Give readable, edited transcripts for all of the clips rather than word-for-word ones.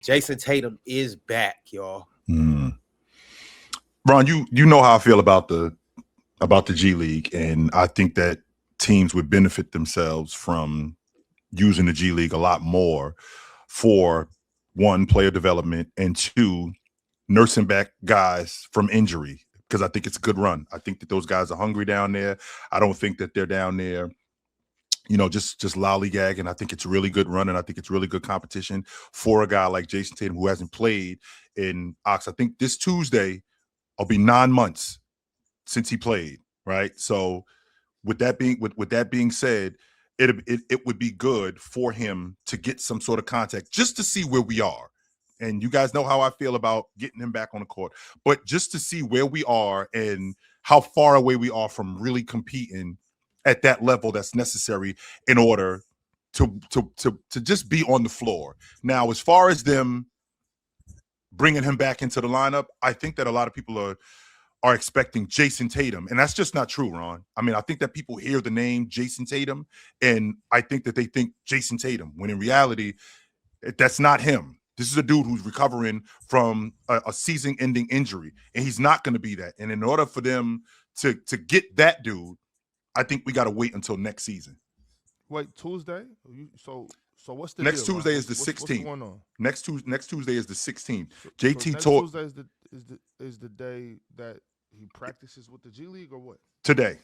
Jason Tatum is back, y'all. Ron, you know how I feel about the G League, and I think that teams would benefit themselves from using the G League a lot more for one, player development, and two, nursing back guys from injury, because I think it's a good run. I think that those guys are hungry down there. I don't think that they're down there, just lollygagging. I think it's a really good run, and I think it's really good competition for a guy like Jason Tatum who hasn't played in Ox. I think this Tuesday will be 9 months since he played, right? So with that being said, it would be good for him to get some sort of contact just to see where we are. And you guys know how I feel about getting him back on the court, but just to see where we are and how far away we are from really competing at that level that's necessary in order to just be on the floor. Now, as far as them bringing him back into the lineup, I think that a lot of people are expecting Jason Tatum, and that's just not true, Ron. I mean, I think that people hear the name Jason Tatum, and I think that they think Jason Tatum, when in reality, that's not him. This is a dude who's recovering from a season-ending injury, and he's not going to be that. And in order for them to get that dude, I think we got to wait until next season. Wait, Tuesday? So what's the next deal, Tuesday man? is the 16th. What's going on? Next Tuesday is the 16th. So JT next told Tuesday is the day that he practices with the G League or what? today.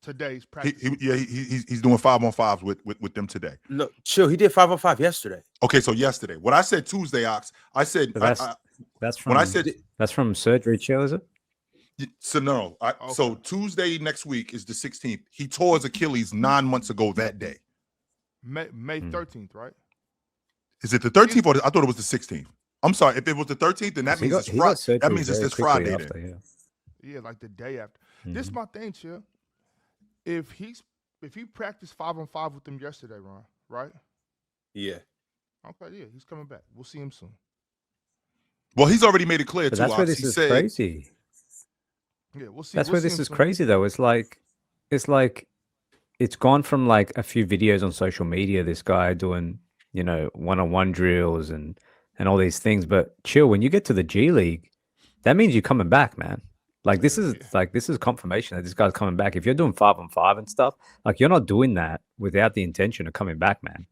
Today's practice. He's doing 5-on-5s with them today. No, chill. He did 5-on-5 yesterday. Okay, so yesterday. What I said Tuesday, Ox, I said that's from when I said that's from surgery chill, is it? So no. So Tuesday next week is the 16th. He tore his Achilles 9 months ago that day. May 13th, right? Is it the 13th or I thought it was the 16th? I'm sorry. If it was the 13th, then that means it's Friday. That means it's this Friday after, then. Yeah, like the day after. This is my thing, chill. If he practiced 5-on-5 with them yesterday, Ron, right? Yeah. Okay, yeah, he's coming back. We'll see him soon. Well, he's already made it clear But to that's us. where this is crazy. Yeah, we'll see. That's where this is crazy, though. It's like it's gone from like a few videos on social media. This guy doing one-on-one drills and all these things. But chill, when you get to the G League, that means you're coming back, man. Like this is confirmation that this guy's coming back. If you're doing 5-on-5 and stuff, like you're not doing that without the intention of coming back, man.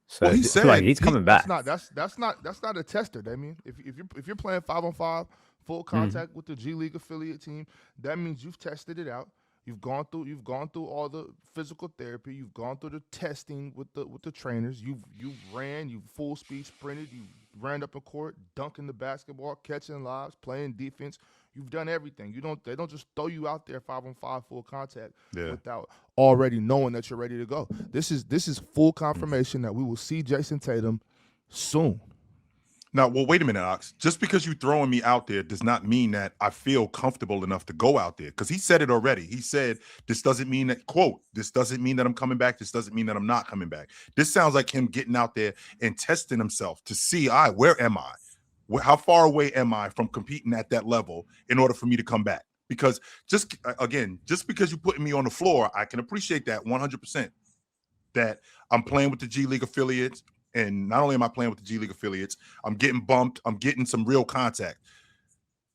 So well, he said, he's coming back. That's not a tester. I mean, if you're playing 5-on-5 full contact with the G League affiliate team, that means you've tested it out. You've gone through all the physical therapy. You've gone through the testing with the trainers. You ran, you full speed sprinted, you ran up in court, dunking the basketball, catching lobs, playing defense. You've done everything. They don't just throw you out there 5-on-5 full contact without already knowing that you're ready to go. This is full confirmation that we will see Jason Tatum soon. Now, well, wait a minute, Ox. Just because you throwing me out there does not mean that I feel comfortable enough to go out there. Because he said it already. He said, this doesn't mean that, quote, this doesn't mean that I'm coming back. This doesn't mean that I'm not coming back. This sounds like him getting out there and testing himself to see, where am I? How far away am I from competing at that level in order for me to come back? Because just because you're putting me on the floor, I can appreciate that 100%. That I'm playing with the G League affiliates. And not only am I playing with the G League affiliates, I'm getting bumped. I'm getting some real contact.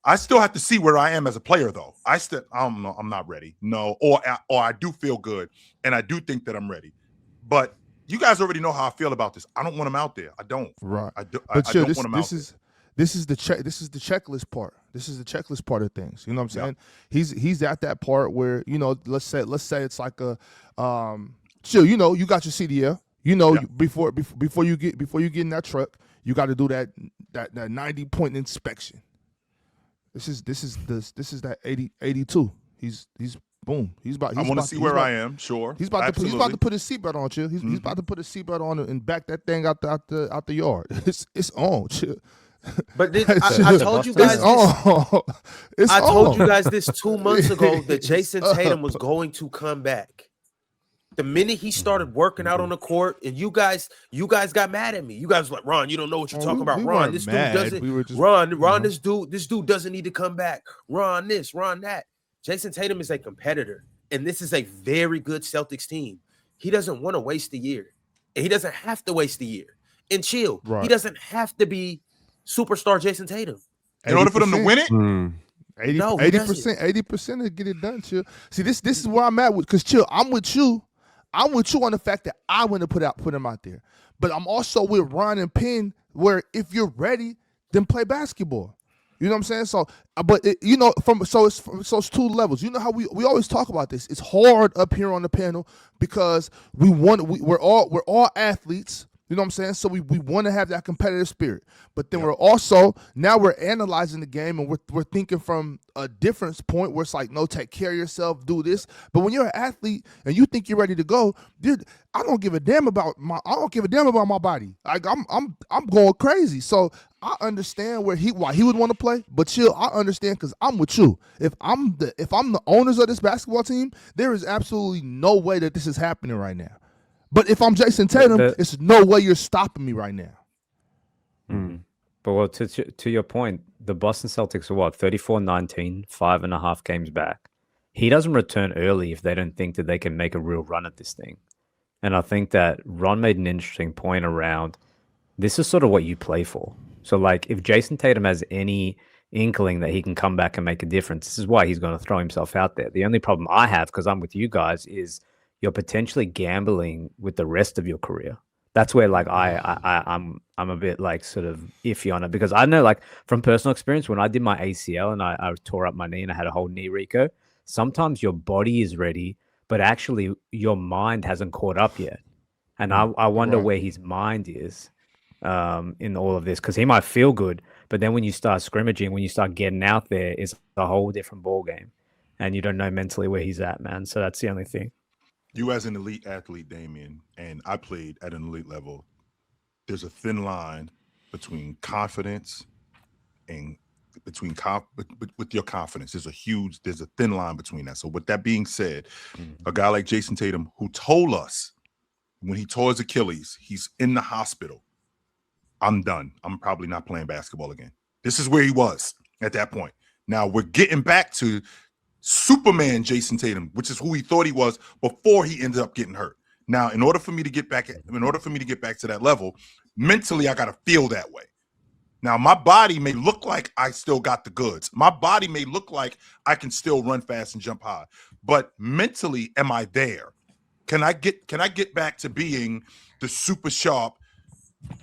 I still have to see where I am as a player, though. I don't know. I'm not ready. No, or I do feel good, and I do think that I'm ready. But you guys already know how I feel about this. I don't want him out there. I don't. Right. I don't want him out there. This is the checklist part. This is the checklist part of things. You know what I'm saying? He's at that part where let's say it's like a chill. You got your CDL. Before you get in that truck, you got to do that 90-point inspection. This is that 82. He's boom. I want to see where I am. Sure. He's about to put his seatbelt on, chill. He's about to put his seatbelt on and back that thing out the yard. It's on, chill. But I told you guys I told you guys this 2 months ago that Jason Tatum was going to come back. The minute he started working out on the court, and you guys got mad at me. You guys were like, Ron, you don't know what you're talking about. Ron, this dude doesn't. Ron, this dude doesn't need to come back. Ron, this, Ron, that. Jason Tatum is a competitor, and this is a very good Celtics team. He doesn't want to waste a year, and he doesn't have to waste a year. and chill. Right. He doesn't have to be superstar Jason Tatum. In order for them to win it, 80% to get it done, Chill. See, this is where I'm at with, because Chill, I'm with you on the fact that I want to put him out there. But I'm also with Ron and Penn, where if you're ready, then play basketball. You know what I'm saying? So, but it's two levels. You know how we always talk about this. It's hard up here on the panel because we're all athletes. You know what I'm saying? So we want to have that competitive spirit. But then we're analyzing the game, and we're thinking from a different point where it's like, no, take care of yourself, do this. But when you're an athlete and you think you're ready to go, dude, I don't give a damn about my body. Like I'm going crazy. So I understand why he would want to play, but Chill, I understand because I'm with you. If I'm the owners of this basketball team, there is absolutely no way that this is happening right now. But if I'm Jason Tatum, it's no way you're stopping me right now. But well, to your point, the Boston Celtics are what, 34-19, 5.5 games back. He doesn't return early if they don't think that they can make a real run at this thing. And I think that Ron made an interesting point around this is sort of what you play for. So like if Jason Tatum has any inkling that he can come back and make a difference, this is why he's going to throw himself out there. The only problem I have, because I'm with you guys, is you're potentially gambling with the rest of your career. That's where like I'm a bit like sort of iffy on it, because I know like from personal experience, when I did my ACL and I tore up my knee and I had a whole knee reco, sometimes your body is ready, but actually your mind hasn't caught up yet. And I wonder where his mind is in all of this, because he might feel good, but then when you start scrimmaging, when you start getting out there, it's a whole different ball game, and you don't know mentally where he's at, man. So that's the only thing. You as an elite athlete, Damian, and I played at an elite level, there's a thin line between confidence and with your confidence. There's a thin line between that. So with that being said, a guy like Jason Tatum, who told us when he tore his Achilles, he's in the hospital, I'm done. I'm probably not playing basketball again. This is where he was at that point. Now we're getting back to Superman Jason Tatum, which is who he thought he was before he ended up getting hurt. Now, in order for me to get back to that level, mentally, I got to feel that way. Now, my body may look like I still got the goods. My body may look like I can still run fast and jump high, but mentally, am I there? Can I get back to being the super sharp,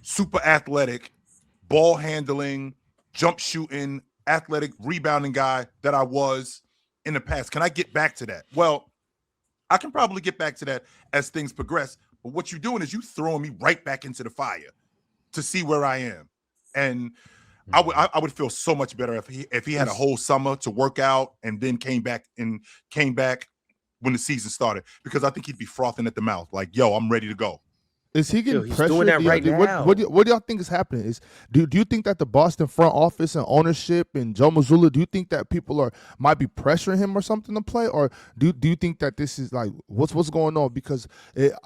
super athletic, ball handling, jump shooting, athletic rebounding guy that I was in the past? Can I get back to that? Well, I can probably get back to that as things progress. But what you're doing is you throwing me right back into the fire to see where I am. And I would feel so much better if he had a whole summer to work out and then came back when the season started, because I think he'd be frothing at the mouth like, yo, I'm ready to go. Is he getting he's pressure? doing that right now. What do y'all think is happening? Do you think that the Boston front office and ownership and Joe Mazzulla, do you think that people might be pressuring him or something to play, or do you think that this is like what's going on? Because in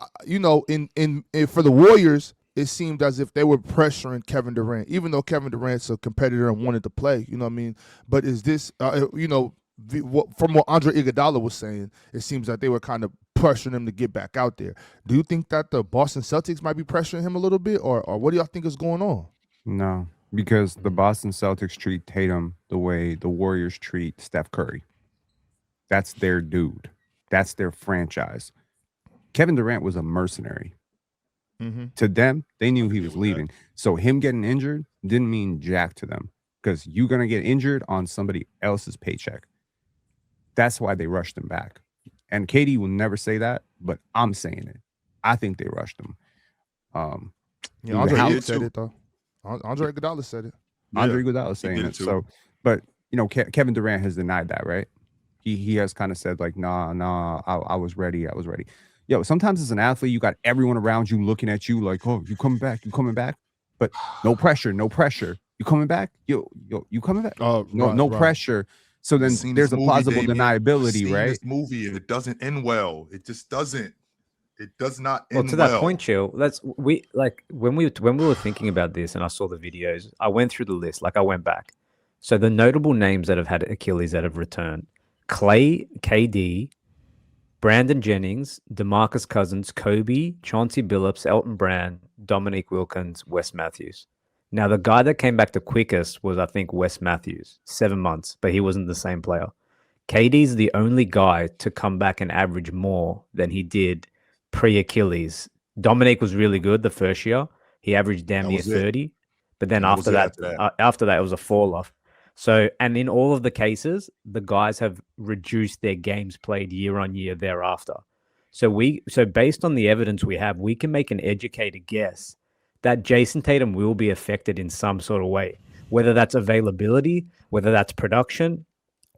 for the Warriors, it seemed as if they were pressuring Kevin Durant, even though Kevin Durant's a competitor and wanted to play. You know what I mean? But is this from what Andre Iguodala was saying, it seems that they were kind of pressuring him to get back out there. Do you think that the Boston Celtics might be pressuring him a little bit, or what do y'all think is going on? No, because the Boston Celtics treat Tatum the way the Warriors treat Steph Curry. That's their dude. That's their franchise. Kevin Durant was a mercenary. To them, they knew he was leaving. So him getting injured didn't mean jack to them, because you're going to get injured on somebody else's paycheck. That's why they rushed him back. And Katie will never say that, but I'm saying it. I think they rushed him. Andre Iguodala said it, though. Andre Iguodala said it. Andre Iguodala saying it. So, but Kevin Durant has denied that, right? He has kind of said like, nah, I was ready. Yo, sometimes as an athlete, you got everyone around you looking at you like, oh, you coming back, but no pressure. You coming back? You coming back? No pressure. So then there's a plausible deniability, right? This movie, it doesn't end well. It just doesn't. It does not end well. Well, to that point, Chill, when we were thinking about this and I saw the videos, I went through the list. Like I went back. So the notable names that have had Achilles that have returned: Clay, KD, Brandon Jennings, DeMarcus Cousins, Kobe, Chauncey Billups, Elton Brand, Dominique Wilkins, Wes Matthews. Now, the guy that came back the quickest was, I think, Wes Matthews, 7 months, but he wasn't the same player. KD's the only guy to come back and average more than he did pre-Achilles. Dominique was really good the first year. He averaged damn near 30. But then after that, it was a fall off. So, and in all of the cases, the guys have reduced their games played year on year thereafter. So based on the evidence we have, we can make an educated guess that Jason Tatum will be affected in some sort of way, whether that's availability, whether that's production,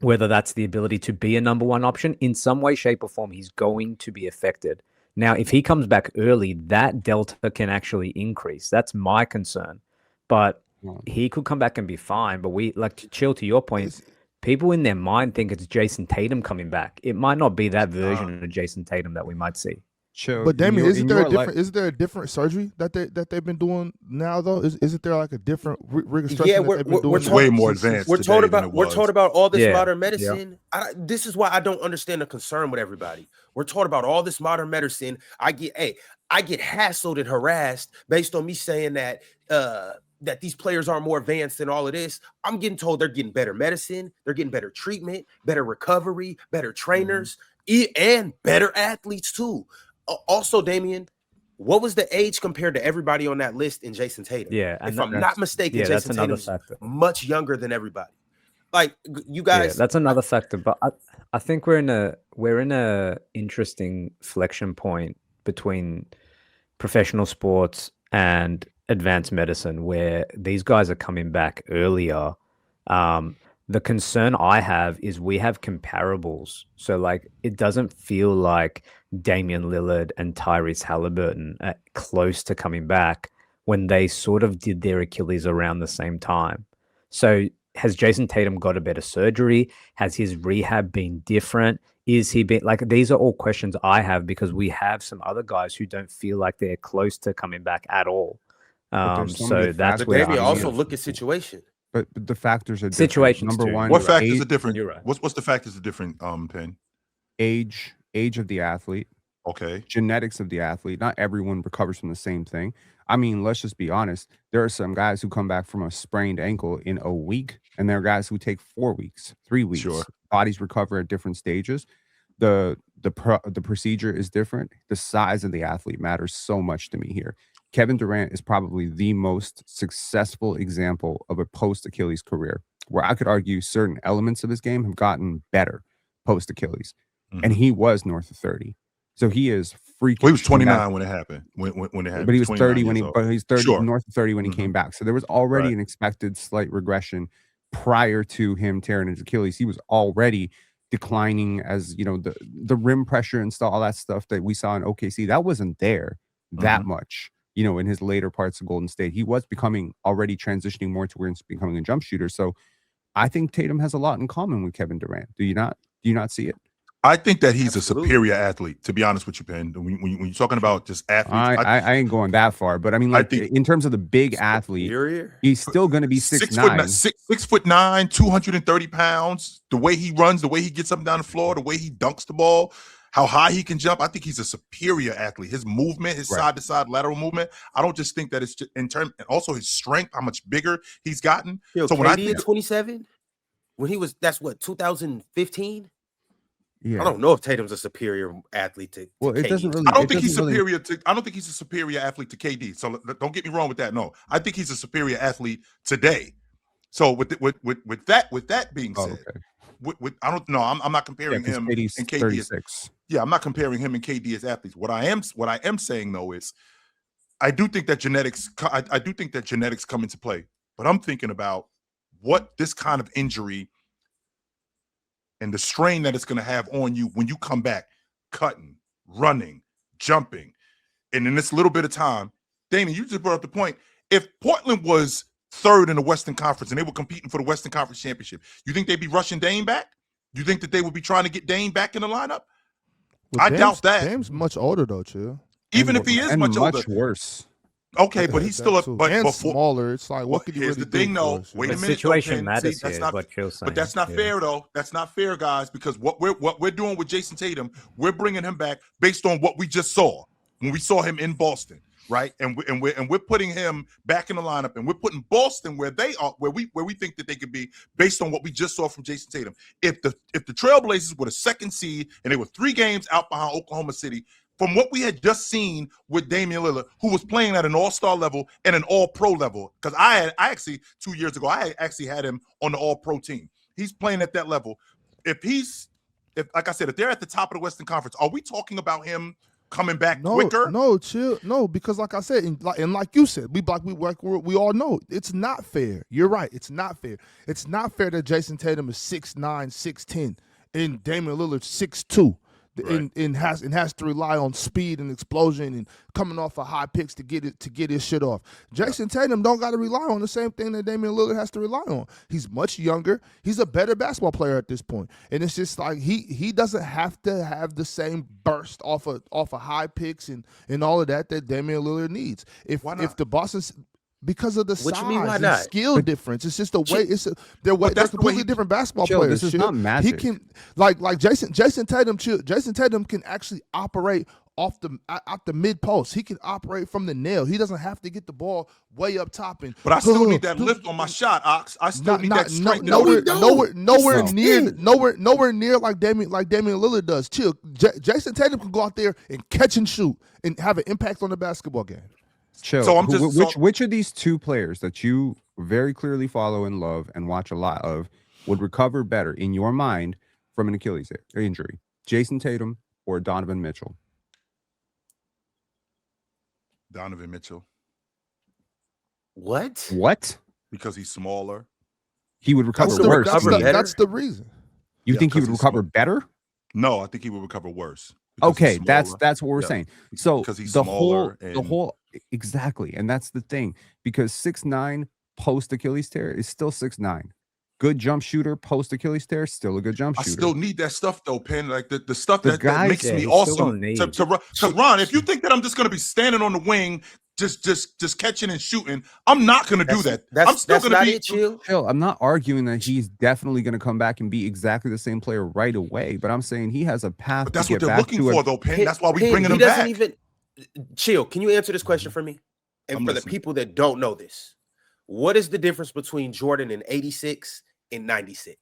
whether that's the ability to be a number one option. In some way, shape, or form, he's going to be affected. Now, if he comes back early, that delta can actually increase. That's my concern. But he could come back and be fine. But to Chill, to your point, people in their mind think it's Jason Tatum coming back. It might not be that version of Jason Tatum that we might see. Chill. But Damien, is there a different surgery that they've been doing now though? Isn't there like a different reconstruction? Yeah, we're way more advanced. We're told about all this modern medicine. Yeah. This is why I don't understand the concern with everybody. We're taught about all this modern medicine. I get hassled and harassed based on me saying that that these players are more advanced than all of this. I'm getting told they're getting better medicine, they're getting better treatment, better recovery, better trainers, and better athletes too. Also, Damien, what was the age compared to everybody on that list in Jason Tatum? Yeah, if I'm not mistaken, Jason Tatum's much younger than everybody. Like you guys, yeah, that's another factor. But I think we're in a interesting flexion point between professional sports and advanced medicine, where these guys are coming back earlier. The concern I have is we have comparables. So like it doesn't feel like Damian Lillard and Tyrese Halliburton are close to coming back when they sort of did their Achilles around the same time. So has Jason Tatum got a better surgery? Has his rehab been different? Is he been like, these are all questions I have because we have some other guys who don't feel like they're close to coming back at all. So that's where maybe also look at situation. But the factors are different. Situations. Number one, what factors are different? You're right. What's the factors are different? Penn. Age of the athlete. Okay. Genetics of the athlete. Not everyone recovers from the same thing. I mean, let's just be honest. There are some guys who come back from a sprained ankle in a week, and there are guys who take 4 weeks, 3 weeks. Sure. Bodies recover at different stages. The procedure is different. The size of the athlete matters so much to me here. Kevin Durant is probably the most successful example of a post-Achilles career, where I could argue certain elements of his game have gotten better post-Achilles. And he was north of 30. So he is freaking. Well, he was 29 when it happened. When it happened. But he was 30 when he's 30, sure. North of 30 when he came back. So there was already an expected slight regression prior to him tearing his Achilles. He was already declining as, you know, the rim pressure and stuff, all that stuff that we saw in OKC, that wasn't there that much. You know, in his later parts of Golden State, he was already transitioning more towards becoming a jump shooter. So I think Tatum has a lot in common with Kevin Durant. Do you not see it? I think that he's a superior athlete, to be honest with you, Ben. When you're talking about just athletes, I ain't going that far, but I mean, like, in terms of the big athlete, he's still going to be 6'9", 6'9", 230 pounds. The way he runs, the way he gets up and down the floor, the way he dunks the ball, how high he can jump. I think he's a superior athlete. His movement, his side-to-side lateral movement. I don't just think that it's just in terms, and also his strength, how much bigger he's gotten. Yo, so when I think 27, when he was, that's what 2015. Yeah. I don't know if Tatum's a superior athlete to well, it KD. doesn't really. I don't think he's superior to. I don't think he's a superior athlete to KD. So don't get me wrong with that. No, I think he's a superior athlete today. So with that being said, I don't know. I'm not comparing him and KD. 36. I'm not comparing him and KD as athletes. What I am saying though is, I do think that genetics. I do think that genetics come into play. But I'm thinking about what this kind of injury and the strain that it's going to have on you when you come back cutting, running, jumping. And in this little bit of time, Damon, you just brought up the point. If Portland was third in the Western Conference and they were competing for the Western Conference Championship, you think they'd be rushing Dame back? You think that they would be trying to get Dame back in the lineup? Well, I doubt that. Dame's much older, though, Chill. Even if he is much older. Much worse. Okay, but he's still too. but and before, smaller. It's like, what could you here's really the thing, do? though. Wait a The minute, situation Ken. matters. See, that's Here, not is what Chill's saying. But that's not fair, though. That's not fair, guys, because what we're doing with Jason Tatum, we're bringing him back based on what we just saw when we saw him in Boston, right? And we're putting him back in the lineup, and we're putting Boston where they are, where we think that they could be based on what we just saw from Jason Tatum. If the Trailblazers were the second seed and they were 3 games out behind Oklahoma City, from what we had just seen with Damian Lillard, who was playing at an all-star level and an all-pro level, because I actually 2 years ago, I actually had him on the all-pro team. He's playing at that level. If like I said, if they're at the top of the Western Conference, are we talking about him coming back quicker? No, chill. No, because like I said, and like you said, we all know it's not fair. You're right. It's not fair. It's not fair that Jason Tatum is 6'9", 6'10", and Damian Lillard 6'2". Right. And has to rely on speed and explosion and coming off of high picks to get his shit off. Jason Tatum don't got to rely on the same thing that Damian Lillard has to rely on. He's much younger. He's a better basketball player at this point, and it's just like he doesn't have to have the same burst off of high picks and all of that Damian Lillard needs. If the Boston's because of the What size you mean, why and not? skill difference. It's just the way they're completely different basketball Chill, players. this is not magic. He can like Jason Tatum. Jason Tatum can actually operate off the mid post. He can operate from the nail. He doesn't have to get the ball way up top. But I still need that lift on my shot, Ox. I still need that strength. Nowhere near like Damian Lillard does. Chill. Jason Tatum can go out there and catch and shoot and have an impact on the basketball game. Chill. So I'm just which of these 2 players that you very clearly follow and love and watch a lot of would recover better in your mind from an Achilles injury? Jason Tatum or Donovan Mitchell? Donovan Mitchell. What? What? Because he's smaller. He would recover That's worse. that's the reason. You think he would because he's recover small. better? No, I think he would recover worse. Because Okay, he's that's smaller. what we're Yeah. saying. So Because he's the smaller whole exactly, and that's the thing, because 6'9" post Achilles tear is still 6'9". Good jump shooter post Achilles tear, still a good jump I shooter. still need that stuff though, Penn. Like the stuff The that guys- makes Yeah, me he's still awesome. gonna need. Because Ron, if you think that I'm just gonna be standing on the wing, just catching and shooting, I'm not gonna do that. I'm still That's gonna not be. it, Chill. Chill, I'm not arguing that he's definitely going to come back and be exactly the same player right away, but I'm saying he has a path But that's to what get they're back looking to for, a, though, Penn. That's why we Penn, bringing he him doesn't back. even Chill. Can you answer this question for me? And I'm for listening. the people that don't know this, what is the difference between Jordan in 86 and 96?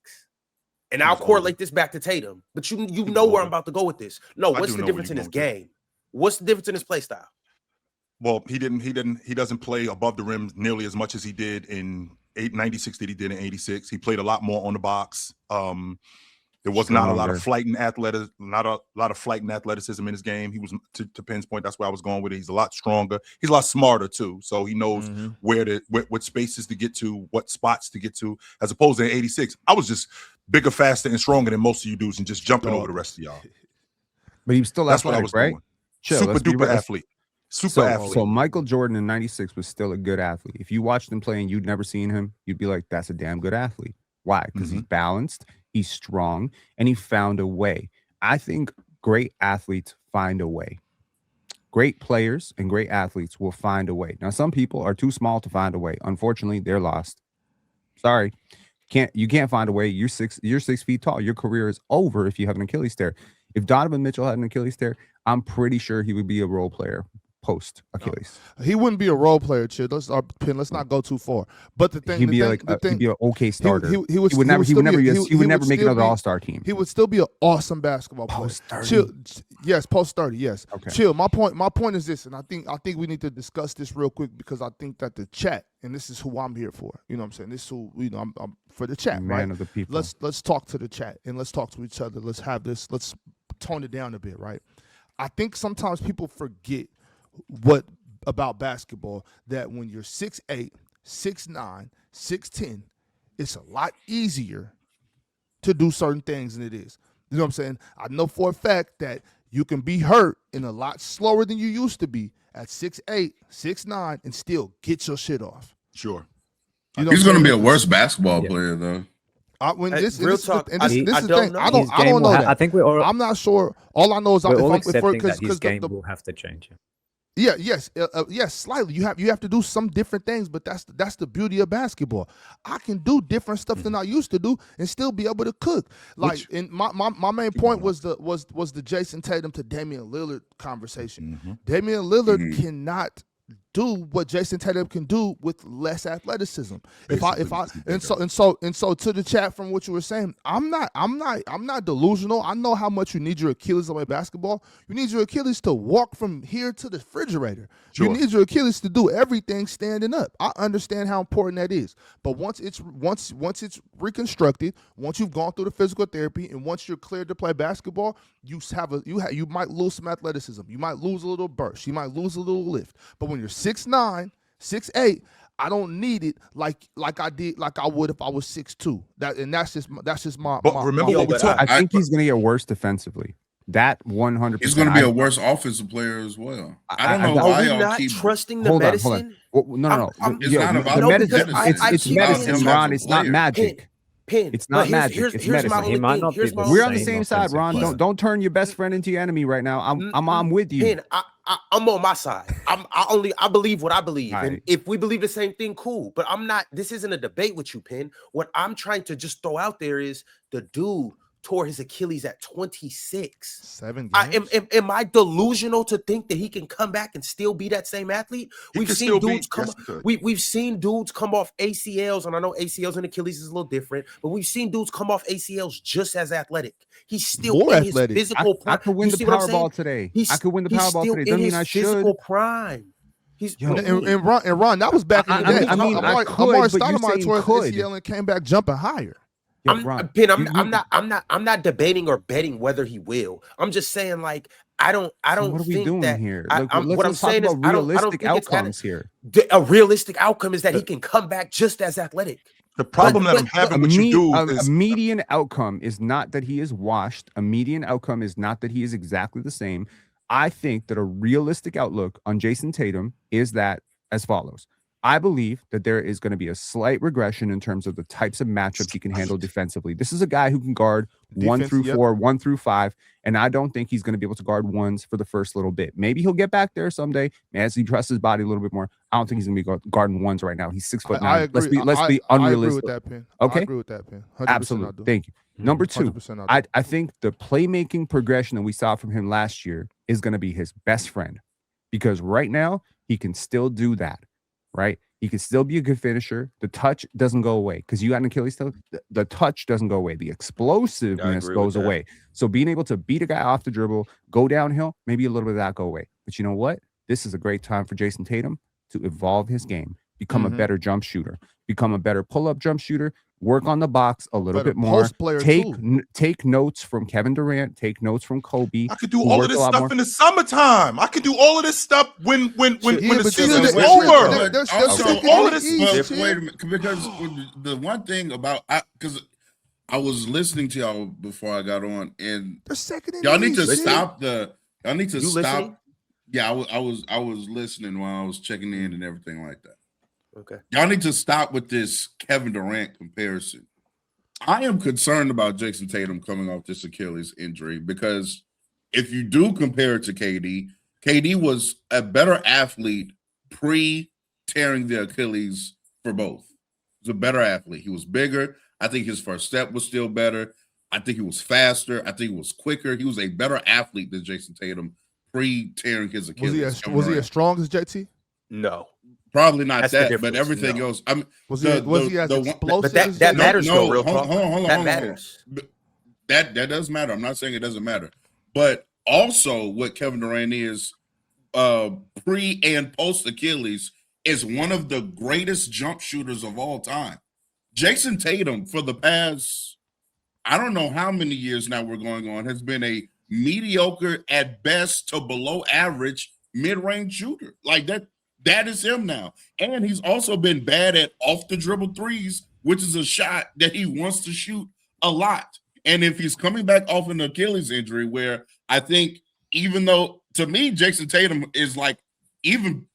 And I'll was correlate this back to Tatum, but you know where I'm about to go with this. No, I what's do the know where difference you're in his going with game? What's the difference in his play style? Well, he doesn't play above the rim nearly as much as he did in 96 that he did in 86. He played a lot more on the box. There was not a lot of flight and athleticism in his game. He was, to Penn's point, that's where I was going with it. He's a lot stronger. He's a lot smarter too. So he knows what spaces to get to, what spots to get to, as opposed to in 86. I was just bigger, faster, and stronger than most of you dudes and just jumping over the rest of y'all. but he was still That's what I athletic, was right? doing. Chill, Super let's be duper real. athlete. Super athlete. So Michael Jordan in 96 was still a good athlete. If you watched him play and you'd never seen him, you'd be like, that's a damn good athlete. Why? Because he's balanced, he's strong, and he found a way. I think great athletes find a way. Great players and great athletes will find a way. Now, some people are too small to find a way. Unfortunately, they're lost. Sorry. You can't find a way. You're 6 feet tall. Your career is over if you have an Achilles tear. If Donovan Mitchell had an Achilles tear, I'm pretty sure he would be a role player post Achilles. He wouldn't be a role player, Chid. Let's not go too far. But the thing, he'd be he'd be an okay starter. He would never make another All-Star team. He would still be an awesome basketball player. Post 30. Chill, yes, post 30. Yes. Okay. Chill. My point is this, and I think we need to discuss this real quick because I think that the chat, and this is who I'm here for. You know what I'm saying? This is who I'm for the chat, Man right? of the people. Let's talk to the chat and let's talk to each other. Let's tone it down a bit, right? I think sometimes people forget what about basketball, that when you're 6'8", 6'9", 6'10", it's a lot easier to do certain things than it is. You know what I'm saying? I know for a fact that you can be hurt and a lot slower than you used to be at 6'8", 6'9", and still get your shit off. Sure. You know He's going to be a worse basketball player, though. I don't know that. I think we're all. I'm not sure. All I know is we're all accepting that his game the will have to change. Yes, slightly. You have to do some different things, but that's the beauty of basketball. I can do different stuff than I used to do and still be able to cook. Like, and my main point was the Jason Tatum to Damian Lillard conversation. Damian Lillard cannot do what Jason Tatum can do with less athleticism. So to the chat from what you were saying, I'm not delusional. I know how much you need your Achilles to play basketball. You need your Achilles to walk from here to the refrigerator. Sure. You need your Achilles to do everything standing up. I understand how important that is. But once it's reconstructed, once you've gone through the physical therapy, and once you're cleared to play basketball, you might lose some athleticism. You might lose a little burst. You might lose a little lift. But when you're 6'9", 6'8", I don't need it like I would if I was 6'2". That's just my. But remember what we talked. I think he's going to get worse defensively. That 100%. He's going to be a worse offensive player as well. I don't know why y'all keep trusting the medicine. Well, no. It's not about the medicine. medicine. It's medicine, Ron. It's not magic. It's not magic. It's medicine. He might not be. We're on the same side, Ron. Don't turn your best friend into your enemy right now. I'm with you. Pin, I'm on my side. I believe what I believe, right. And if we believe the same thing, cool. But I'm not. This isn't a debate with you, Pin. What I'm trying to just throw out there is the dude tore his Achilles at 26. 7 games. Am I delusional to think that he can come back and still be that same athlete? We've seen dudes come off ACLs, and I know ACLs and Achilles is a little different, but we've seen dudes come off ACLs just as athletic. He's still more in athletic. His physical prime. I could win the Powerball today. I could win the Powerball today. Doesn't mean I should. Physical prime. And Ron, that was back in the day. I could, Amari but you're Stoudemire saying tore could. ACL and came back jumping higher. I'm not debating or betting whether he will. I'm just saying, like, I don't what are we think doing that here? what I'm saying is realistic outcomes here. A realistic outcome is that he can come back just as athletic. The problem that I'm having with you dudes is a median outcome is not that he is washed. A median outcome is not that he is exactly the same. I think that a realistic outlook on Jason Tatum is that as follows. I believe that there is going to be a slight regression in terms of the types of matchups he can handle defensively. This is a guy who can guard 1 through 4, 1 through 5, and I don't think he's going to be able to guard ones for the first little bit. Maybe he'll get back there someday as he trusts his body a little bit more. I don't think he's going to be guarding ones right now. He's 6'9". I agree. Let's be unrealistic. I agree with that, Pin. Okay, I agree with that, Pin. Absolutely. Thank you. Number 2, I think the playmaking progression that we saw from him last year is going to be his best friend, because right now he can still do that. Right. He can still be a good finisher. The touch doesn't go away because you got an Achilles toe. The touch doesn't go away. The explosiveness goes away. So being able to beat a guy off the dribble, go downhill, maybe a little bit of that go away. But you know what? This is a great time for Jason Tatum to evolve his game, become a better jump shooter, become a better pull-up jump shooter, work on the box a little bit more. Take notes from Kevin Durant. Take notes from Kobe. I could do all of this stuff in the summertime. I could do all of this stuff when the season is over. All of this. Wait a minute, because the one thing about because I was listening to y'all before I got on, and y'all need to stop the. Y'all need to stop. Listening? Yeah, I was listening while I was checking in and everything like that. Okay. Y'all need to stop with this Kevin Durant comparison. I am concerned about Jason Tatum coming off this Achilles injury, because if you do compare it to KD was a better athlete pre-tearing the Achilles for both. He was a better athlete. He was bigger. I think his first step was still better. I think he was faster. I think he was quicker. He was a better athlete than Jason Tatum pre-tearing his Achilles. Was he as strong as JT? No. Probably not that, but everything else. I mean, was he as explosive? But that matters. No, real hold on. That matters. That does matter. I'm not saying it doesn't matter, but also what Kevin Durant is pre and post Achilles is one of the greatest jump shooters of all time. Jason Tatum, for the past, I don't know how many years now we're going on, has been a mediocre at best to below average mid-range shooter. Like that. That is him now. And he's also been bad at off the dribble threes, which is a shot that he wants to shoot a lot. And if he's coming back off an Achilles injury, where I think, even though to me, Jason Tatum is like, even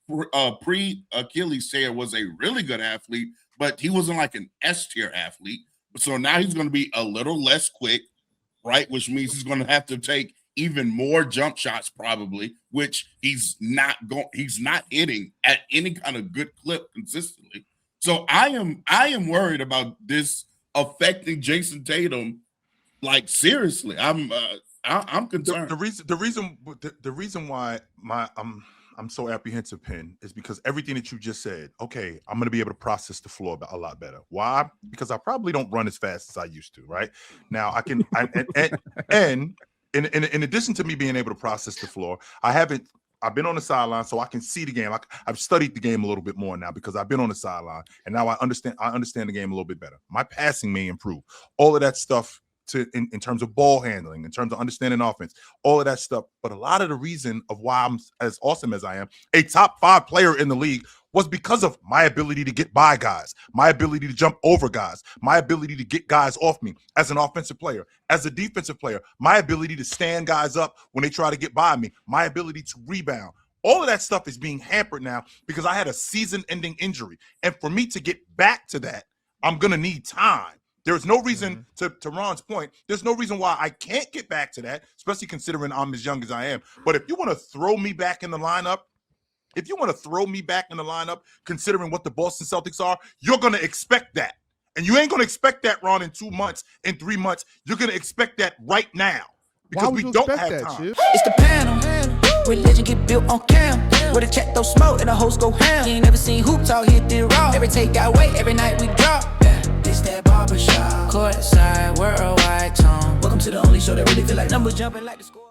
pre-Achilles tear was a really good athlete, but he wasn't like an S-tier athlete. So now he's going to be a little less quick, right? Which means he's going to have to take even more jump shots probably, which he's not hitting at any kind of good clip consistently. So I am worried about this affecting Jason Tatum, like seriously. I'm concerned. The reason why I'm so apprehensive, Penn, is because everything that you just said. Okay, I'm going to be able to process the floor a lot better. Why? Because I probably don't run as fast as I used to. Right now, I can. And in addition to me being able to process the floor, I've been on the sideline, so I can see the game. I've studied the game a little bit more now because I've been on the sideline, and now I understand the game a little bit better. My passing may improve. All of that stuff. In terms of ball handling, in terms of understanding offense, all of that stuff. But a lot of the reason of why I'm as awesome as I am, a top 5 player in the league, was because of my ability to get by guys, my ability to jump over guys, my ability to get guys off me as an offensive player, as a defensive player, my ability to stand guys up when they try to get by me, my ability to rebound. All of that stuff is being hampered now because I had a season-ending injury. And for me to get back to that, I'm going to need time. There's no reason, to Ron's point, there's no reason why I can't get back to that, especially considering I'm as young as I am. But if you want to throw me back in the lineup, considering what the Boston Celtics are, you're going to expect that. And you ain't going to expect that, Ron, in 2 months, in 3 months. You're going to expect that right now because we don't have time. It's the panel. Religion get built on cam. Where the chat throw smoke and the host go ham. You ain't never seen hoops all hit the raw. Every take got weight, every night we drop. It's that barbershop. Courtside, worldwide tone. Welcome to the only show that really feel like numbers jumping like the score.